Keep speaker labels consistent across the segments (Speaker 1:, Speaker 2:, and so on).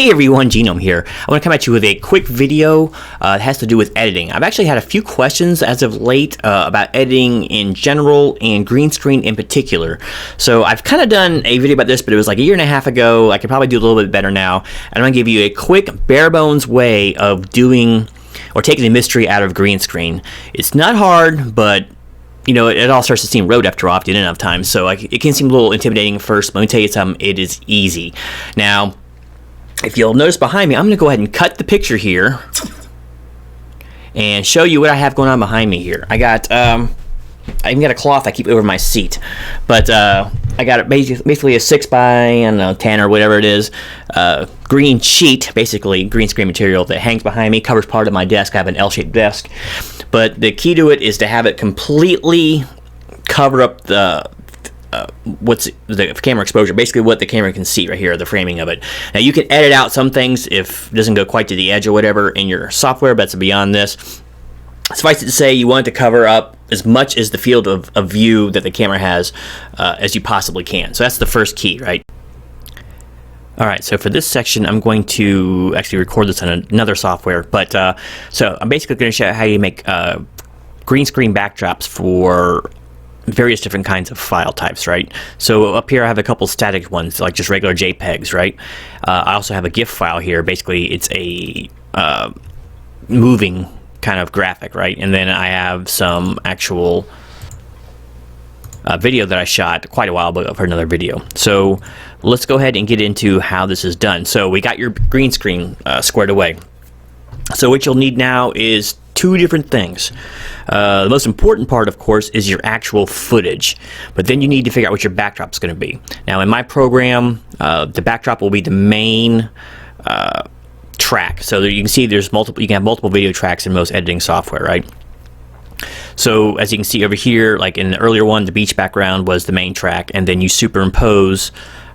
Speaker 1: Hey everyone, Genome here. I want to come at you with a quick video that has to do with editing. I've actually had a few questions as of late about editing in general and green screen in particular. So I've kind of done a video about this, but it was like a year and a half ago. I could probably do a little bit better now. And I'm going to give you a quick, bare bones way of doing or taking the mystery out of green screen. It's not hard, but you know, it all starts to seem rote after all if you didn't have time. So it can seem a little intimidating at first, but let me tell you something, it is easy. Now, if you'll notice behind me, I'm going to go ahead and cut the picture here and show you what I have going on behind me here. I even got a cloth I keep over my seat, but I got basically a 6 by, I don't know, 10 or whatever it is, green sheet, basically green screen material that hangs behind me, covers part of my desk. I have an L-shaped desk, but the key to it is to have it completely cover up what's the camera exposure, basically what the camera can see right here, the framing of it. Now you can edit out some things if it doesn't go quite to the edge or whatever in your software, but it's beyond this. Suffice it to say, you want it to cover up as much as the field of view that the camera has as you possibly can. So that's the first key, right? Alright, so for this section, I'm going to actually record this on another software, but so I'm basically going to show you how you make green screen backdrops for various different kinds of file types, right? So up here I have a couple static ones, like just regular JPEGs, right? I also have a GIF file here. Basically, it's a moving kind of graphic, right? And then I have some actual video that I shot quite a while ago for another video. So let's go ahead and get into how this is done. So we got your green screen squared away. So what you'll need now is two different things. The most important part, of course, is your actual footage, but then you need to figure out what your backdrop is going to be. Now in my program, the backdrop will be the main track. So you can see there's multiple. You can have multiple video tracks in most editing software, right? So as you can see over here, like in the earlier one, the beach background was the main track, and then you superimpose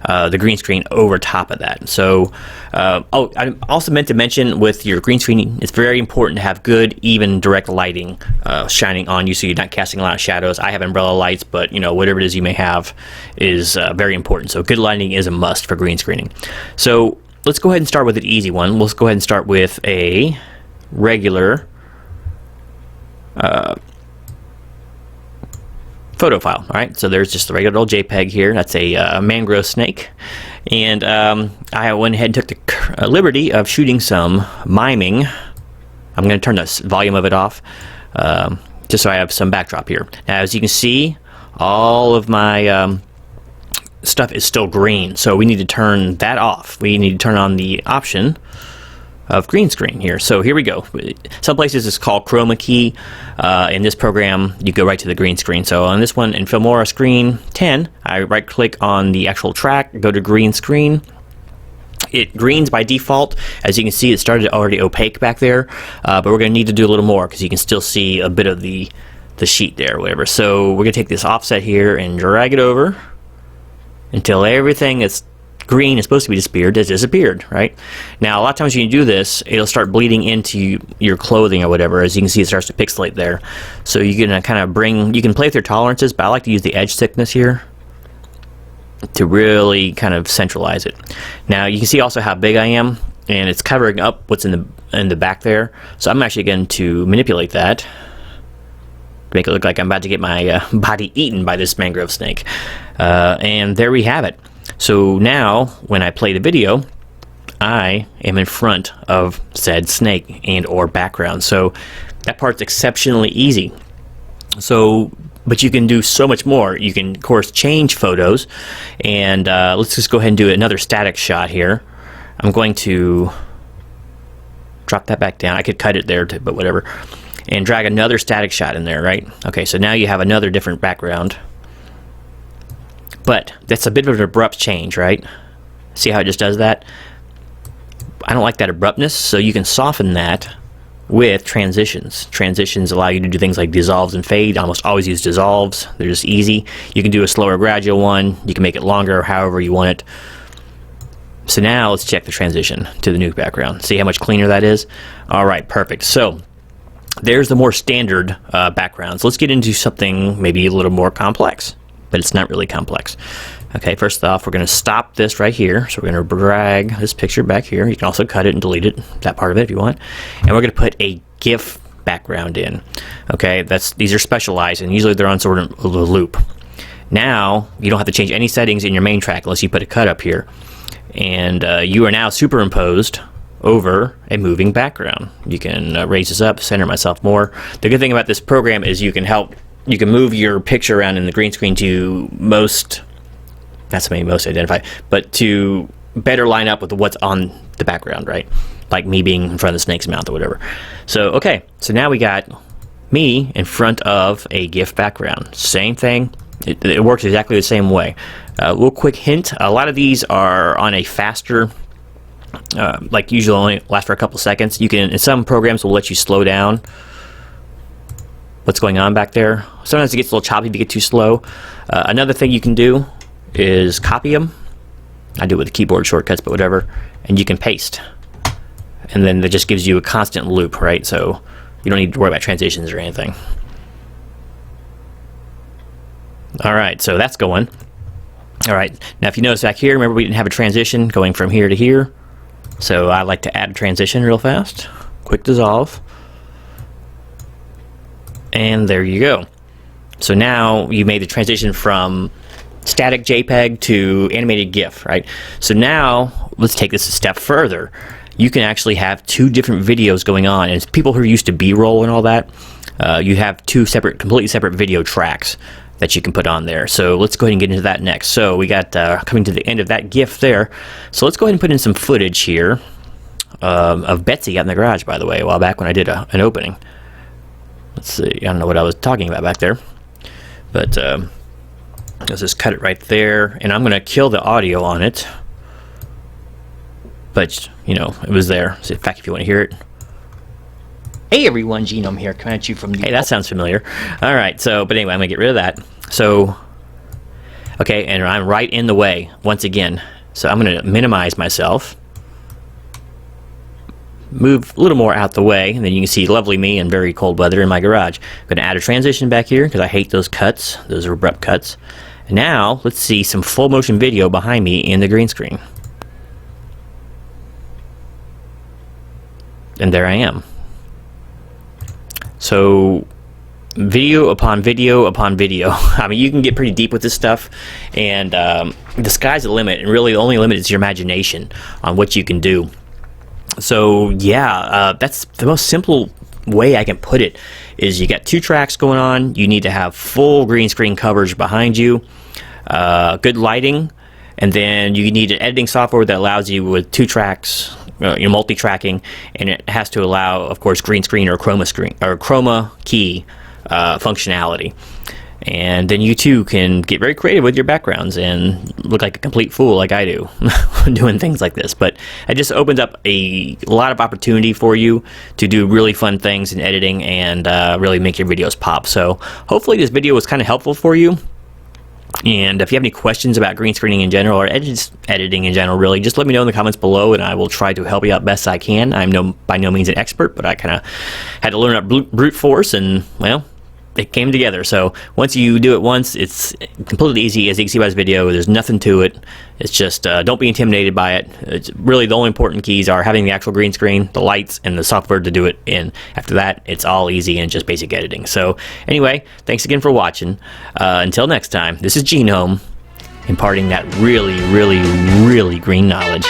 Speaker 1: the green screen over top of that. So, oh, I also meant to mention with your green screen, it's very important to have good, even, direct lighting shining on you, so you're not casting a lot of shadows. I have umbrella lights, but you know, whatever it is you may have is very important. So good lighting is a must for green screening. So let's go ahead and start with an easy one. Let's go ahead and start with a regular photo file. All right, so there's just the regular old JPEG here. That's a mangrove snake, and I went ahead and took the liberty of shooting some miming. I'm going to turn the volume of it off, just so I have some backdrop here. Now, as you can see, all of my stuff is still green, so we need to turn that off. We need to turn on the option of green screen here. So here we go. Some places it's called chroma key. In this program, you go right to the green screen. So on this one, in Filmora Screen 10, I right click on the actual track, go to green screen. It greens by default. As you can see, it started already opaque back there, but we're going to need to do a little more because you can still see a bit of the sheet there or whatever. So we're going to take this offset here and drag it over until everything is green is supposed to be disappeared has disappeared, right? Now, a lot of times when you do this, it'll start bleeding into your clothing or whatever. As you can see, it starts to pixelate there. So you're gonna kind of you can play with your tolerances, but I like to use the edge thickness here to really kind of centralize it. Now, you can see also how big I am, and it's covering up what's in the back there. So I'm actually going to manipulate that to make it look like I'm about to get my body eaten by this mangrove snake. And there we have it. So now, when I play the video, I am in front of said snake and or background. So that part's exceptionally easy. So, but you can do so much more. You can, of course, change photos. And let's just go ahead and do another static shot here. I'm going to drop that back down. I could cut it there, but whatever. And drag another static shot in there, right? Okay, so now you have another different background. But that's a bit of an abrupt change, right? See how it just does that? I don't like that abruptness, so you can soften that with transitions. Transitions allow you to do things like dissolves and fade. I almost always use dissolves. They're just easy. You can do a slower gradual one. You can make it longer, however you want it. So now let's check the transition to the new background. See how much cleaner that is? All right, perfect. So there's the more standard backgrounds. Let's get into something maybe a little more complex. But it's not really complex. Okay, first off, we're going to stop this right here. So we're going to drag this picture back here. You can also cut it and delete it, that part of it if you want. And we're going to put a GIF background in. Okay, these are specialized, and usually they're on sort of a loop. Now, you don't have to change any settings in your main track unless you put a cut up here. And you are now superimposed over a moving background. You can raise this up, center myself more. The good thing about this program is you can move your picture around in the green screen to most identify, but to better line up with what's on the background, right? Like me being in front of the snake's mouth or whatever. So, okay, so now we got me in front of a GIF background. Same thing. It works exactly the same way. A little quick hint, a lot of these are on a faster, like usually only last for a couple seconds. You can, in some programs will let you slow down what's going on back there. Sometimes it gets a little choppy if you get too slow. Another thing you can do is copy them. I do it with the keyboard shortcuts, but whatever. And you can paste. And then that just gives you a constant loop, right? So you don't need to worry about transitions or anything. Alright, so that's going. Alright, now if you notice back here, remember we didn't have a transition going from here to here. So I like to add a transition real fast. Quick dissolve. And there you go. So now you made the transition from static JPEG to animated GIF, right? So now let's take this a step further. You can actually have two different videos going on, and people who are used to B-roll and all that, you have two completely separate video tracks that you can put on there. So let's go ahead and get into that next. So we got coming to the end of that GIF there. So let's go ahead and put in some footage here of Betsy out in the garage, by the way, a while back when I did an opening. Let's see, I don't know what I was talking about back there, but let's just cut it right there, and I'm going to kill the audio on it. But, you know, it was there. So in fact, if you want to hear it. Hey everyone, Genome here, coming at you from the... Hey, that sounds familiar. Alright, so, but anyway, I'm going to get rid of that. So, okay, and I'm right in the way, once again. So I'm going to minimize myself. Move a little more out the way, and then you can see lovely me in very cold weather in my garage. I'm going to add a transition back here, because I hate those cuts. Those are abrupt cuts. And now, let's see some full motion video behind me in the green screen. And there I am. So, video upon video upon video. I mean, you can get pretty deep with this stuff, and the sky's the limit, and really the only limit is your imagination on what you can do. So, yeah, that's the most simple way I can put it, is you got two tracks going on, you need to have full green screen coverage behind you, good lighting, and then you need an editing software that allows you with two tracks, multi-tracking, and it has to allow, of course, green screen or chroma key functionality. And then you too can get very creative with your backgrounds and look like a complete fool like I do doing things like this. But it just opens up a lot of opportunity for you to do really fun things in editing and really make your videos pop. So hopefully this video was kind of helpful for you. And if you have any questions about green screening in general, or editing in general, really, just let me know in the comments below, and I will try to help you out best I can. I'm by no means an expert, but I kind of had to learn at brute force, and, well, it came together. So once you do it once, it's completely easy. As you can see by this video, there's nothing to it. It's just don't be intimidated by it. It's really the only important keys are having the actual green screen, the lights, and the software to do it in. After that, it's all easy and just basic editing. So anyway, thanks again for watching. Until next time, this is Genome, imparting that really, really, really green knowledge.